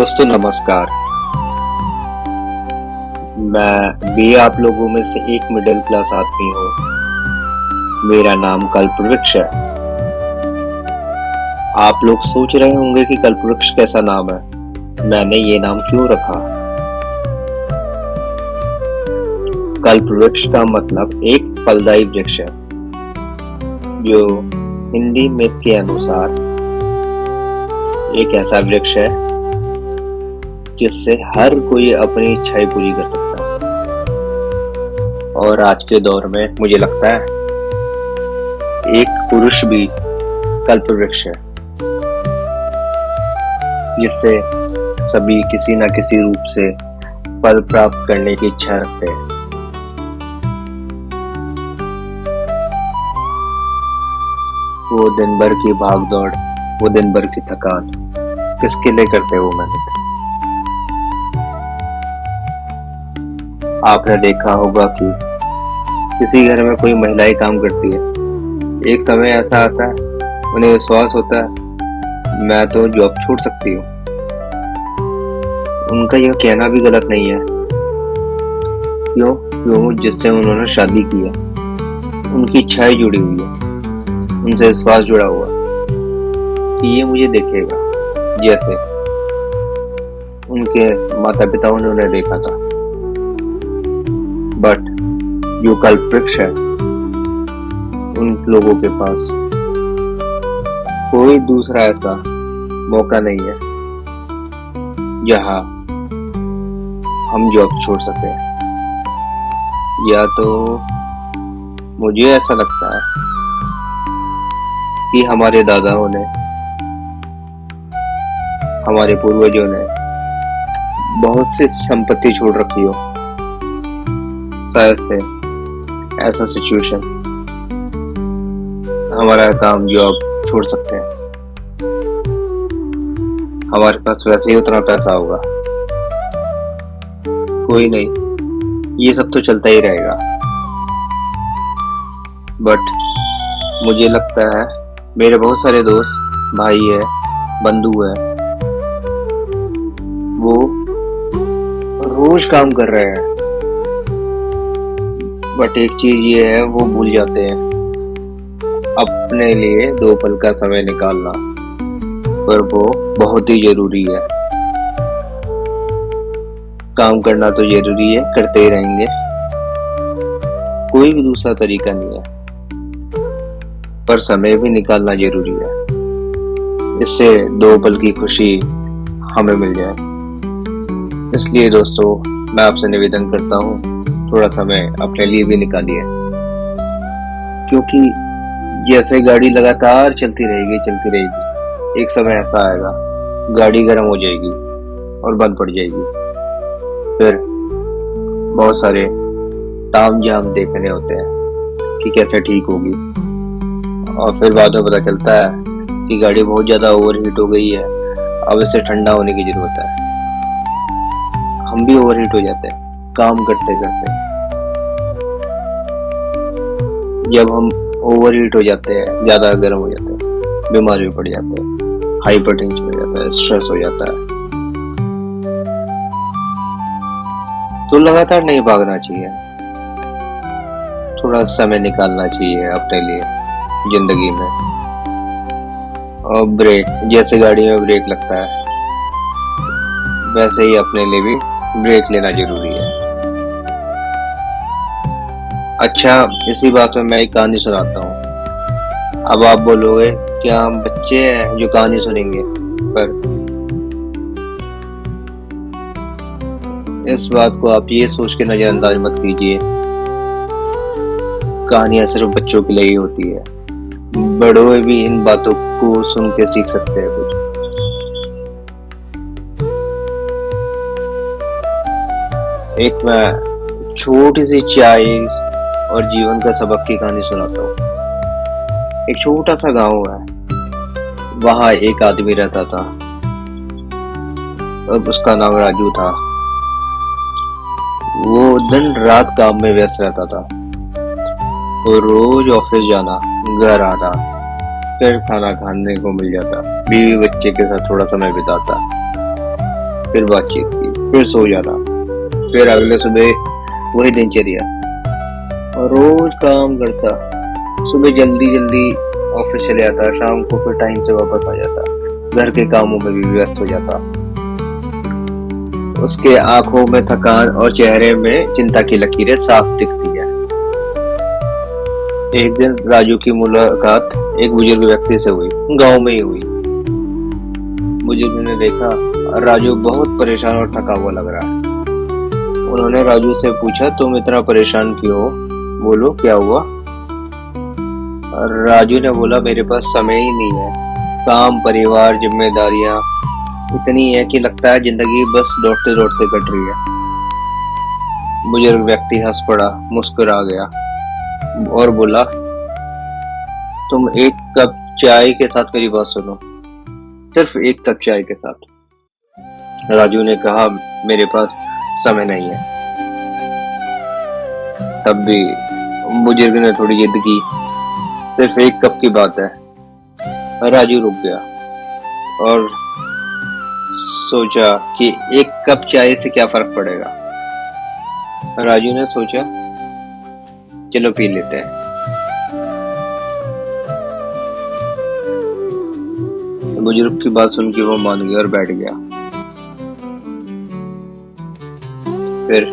दोस्तों नमस्कार। मैं भी आप लोगों में से एक मिडिल क्लास आदमी हूँ। मेरा नाम कल्पवृक्ष है। आप लोग सोच रहे होंगे कि कल्पवृक्ष कैसा नाम है, मैंने ये नाम क्यों रखा। कल्पवृक्ष का मतलब एक फलदायी वृक्ष है, जो हिंदी मिथ के अनुसार एक ऐसा वृक्ष है जिससे हर कोई अपनी इच्छाएं पूरी कर सकता है। और आज के दौर में मुझे लगता है एक पुरुष भी कल्पवृक्ष है, जिससे सभी किसी न किसी रूप से फल प्राप्त करने की इच्छा रखते हैं। वो दिन भर की भागदौड़, वो दिन भर की थकान किसके लिए करते हो मेहनत। आपने देखा होगा कि किसी घर में कोई महिलाएं काम करती है, एक समय ऐसा आता है उन्हें विश्वास होता है मैं तो जॉब छोड़ सकती हूँ। उनका यह कहना भी गलत नहीं है। क्यों? जिससे उन्होंने शादी की है, उनकी इच्छाएं जुड़ी हुई है, उनसे विश्वास जुड़ा हुआ कि ये मुझे देखेगा, जैसे उनके माता पिताओं ने उन्हें देखा था। बट जो कल्पवृक्ष है, उन लोगों के पास कोई दूसरा ऐसा मौका नहीं है जहां हम जॉब छोड़ सके। या तो मुझे ऐसा लगता है कि हमारे दादाओं ने, हमारे पूर्वजों ने बहुत सी संपत्ति छोड़ रखी हो, शायद से ऐसा सिचुएशन हमारा काम जॉब छोड़ सकते हैं। हमारे पास वैसे ही उतना पैसा होगा, कोई नहीं, ये सब तो चलता ही रहेगा। बट मुझे लगता है मेरे बहुत सारे दोस्त, भाई है, बंधु है, वो रोज काम कर रहे हैं, बट एक चीज ये है, वो भूल जाते हैं अपने लिए 2 पल का समय निकालना, पर वो बहुत ही जरूरी है। काम करना तो जरूरी है, करते ही रहेंगे, कोई भी दूसरा तरीका नहीं है, पर समय भी निकालना जरूरी है, इससे 2 पल की खुशी हमें मिल जाए। इसलिए दोस्तों, मैं आपसे निवेदन करता हूँ, थोड़ा समय अपने लिए भी निकालिए, क्योंकि जैसे गाड़ी लगातार चलती रहेगी, एक समय ऐसा आएगा गाड़ी गर्म हो जाएगी और बंद पड़ जाएगी। फिर बहुत सारे ताम झाम देखने होते हैं कि कैसे ठीक होगी, और फिर बाद में पता चलता है कि गाड़ी बहुत ज्यादा ओवरहीट हो गई है, अब इसे ठंडा होने की जरूरत है। हम भी ओवरहीट हो जाते हैं काम करते करते। जब हम ओवरहीट हो जाते हैं, ज्यादा गर्म हो जाते हैं, बीमार भी पड़ जाते हैं, हाइपरटेंशन हो जाता है, स्ट्रेस हो जाता है। तो लगातार नहीं भागना चाहिए, थोड़ा समय निकालना चाहिए अपने लिए जिंदगी में। और ब्रेक, जैसे गाड़ी में ब्रेक लगता है, वैसे ही अपने लिए भी ब्रेक लेना जरूरी है। अच्छा, इसी बात में मैं एक कहानी सुनाता हूँ। अब आप बोलोगे क्या हम बच्चे हैं जो कहानी सुनेंगे, पर इस बात को आप ये सोच के नजरअंदाज मत कीजिए, कहानियां सिर्फ बच्चों के लिए ही होती है, बड़ों भी इन बातों को सुन के सीख सकते हैं कुछ। एक मैं छोटी सी चाय और जीवन का सबक की कहानी सुनाता हूँ। एक छोटा सा गांव है, वहां एक आदमी रहता था, अब उसका नाम राजू था। वो दिन रात काम में व्यस्त रहता था, वो रोज ऑफिस जाना, घर आना, फिर खाना खाने को मिल जाता, बीवी बच्चे के साथ थोड़ा समय बिताता। फिर बातचीत की, फिर सो जाना, फिर अगले सुबह वही दिनचर्या। और रोज काम करता, सुबह जल्दी जल्दी ऑफिस चले जाता, शाम को फिर टाइम से वापस आ जाता, घर के कामों में भी व्यस्त हो जाता। उसके आंखों में थकान और चेहरे में चिंता की लकीरें साफ दिखती है। एक दिन राजू की मुलाकात एक बुजुर्ग व्यक्ति से हुई, गांव में ही हुई। बुजुर्ग ने देखा राजू बहुत परेशान और थका हुआ लग रहा है। उन्होंने राजू से पूछा, तुम इतना परेशान क्यों हो? बोलो क्या हुआ? राजू ने बोला, मेरे पास समय ही नहीं है, काम, परिवार, जिम्मेदारियां इतनी है कि लगता है जिंदगी बस दौड़ते दौड़ते कट रही है। बुजुर्ग व्यक्ति हंस पड़ा, मुस्कुरा गया और बोला, तुम एक कप चाय के साथ मेरी बात सुनो, सिर्फ एक कप चाय के साथ। राजू ने कहा, मेरे पास समय नहीं है। तब भी बुजुर्ग ने थोड़ी जिद की, सिर्फ एक कप की बात है। राजू रुक गया और सोचा कि एक कप चाय से क्या फर्क पड़ेगा। राजू ने सोचा, चलो पी लेते हैं। बुजुर्ग की बात सुन के वो मान गया और बैठ गया। फिर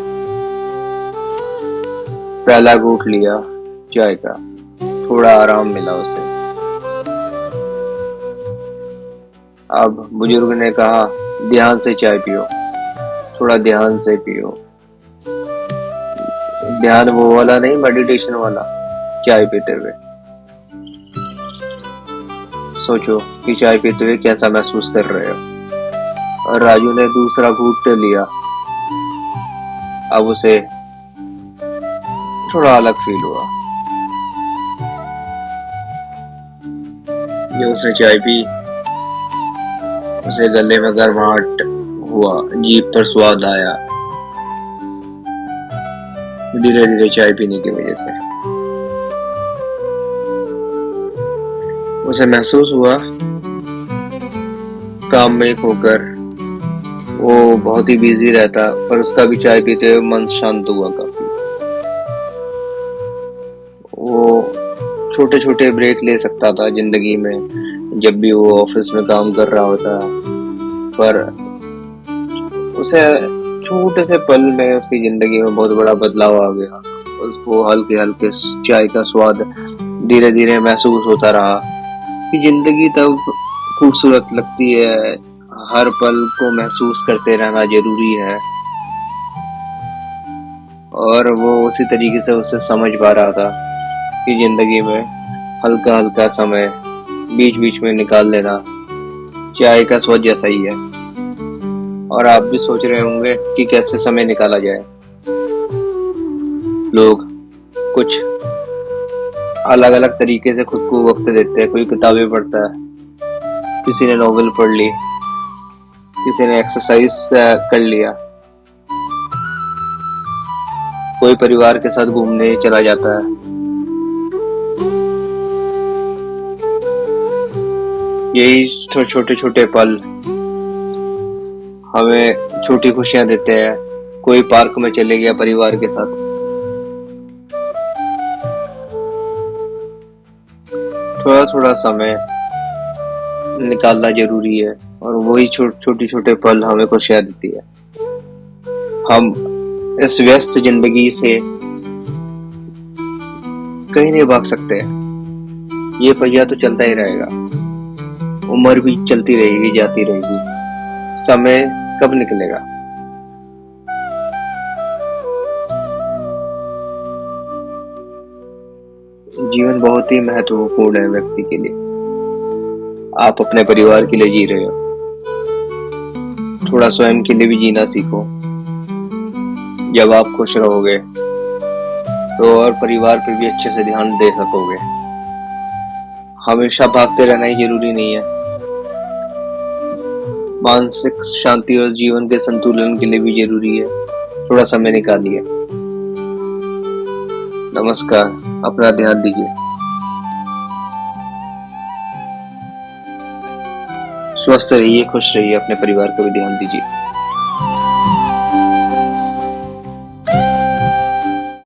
पहला घूंट लिया चाय का, थोड़ा आराम मिला उसे। अब बुजुर्ग ने कहा, ध्यान से चाय पियो, थोड़ा ध्यान से पियो। ध्यान वो वाला नहीं, मेडिटेशन वाला। चाय पीते हुए सोचो कि चाय पीते हुए कैसा महसूस कर रहे हो। और राजू ने दूसरा घूंट लिया। अब उसे थोड़ा अलग फील हुआ। जब उसने चाय पी, उसे गले में गर्माहट हुआ, जीभ पर स्वाद आया, धीरे धीरे चाय पीने की वजह से। उसे महसूस हुआ काम में खोकर वो बहुत ही बिजी रहता, पर उसका भी चाय पीते हुए मन शांत हुआ काफी। वो छोटे छोटे ब्रेक ले सकता था जिंदगी में जब भी वो ऑफिस में काम कर रहा होता, पर उसे छोटे से पल में उसकी जिंदगी में बहुत बड़ा बदलाव आ गया। उसको हल्के हल्के चाय का स्वाद धीरे धीरे महसूस होता रहा कि जिंदगी तब खूबसूरत लगती है, हर पल को महसूस करते रहना जरूरी है। और वो उसी तरीके से उसे समझ पा रहा था कि जिंदगी में हल्का हल्का समय बीच बीच में निकाल लेना चाय का स्वाद जैसा ही है। और आप भी सोच रहे होंगे कि कैसे समय निकाला जाए। लोग कुछ अलग अलग तरीके से खुद को वक्त देते हैं। कोई किताबें पढ़ता है, किसी ने नॉवेल पढ़ ली, किसी ने एक्सरसाइज कर लिया, कोई परिवार के साथ घूमने चला जाता है। यही छोटे छोटे पल हमें छोटी खुशियां देते हैं। कोई पार्क में चले गया परिवार के साथ, थोड़ा थोड़ा समय निकालना जरूरी है और वही छोटी छोटे पल हमें खुशियां देती है। हम इस व्यस्त जिंदगी से कहीं नहीं भाग सकते। ये पहिया तो चलता ही रहेगा, उम्र भी चलती रहेगी, जाती रहेगी, समय कब निकलेगा? जीवन बहुत ही महत्वपूर्ण है व्यक्ति के लिए। आप अपने परिवार के लिए जी रहे हो, थोड़ा स्वयं के लिए भी जीना सीखो। जब आप खुश रहोगे तो और परिवार पर भी अच्छे से ध्यान दे सकोगे। हमेशा भागते रहना ही जरूरी नहीं है। मानसिक शांति और जीवन के संतुलन के लिए भी जरूरी है थोड़ा समय निकालिए। नमस्कार, अपना ध्यान दीजिए। स्वस्थ रहिए, खुश रहिए, अपने परिवार को भी ध्यान दीजिए।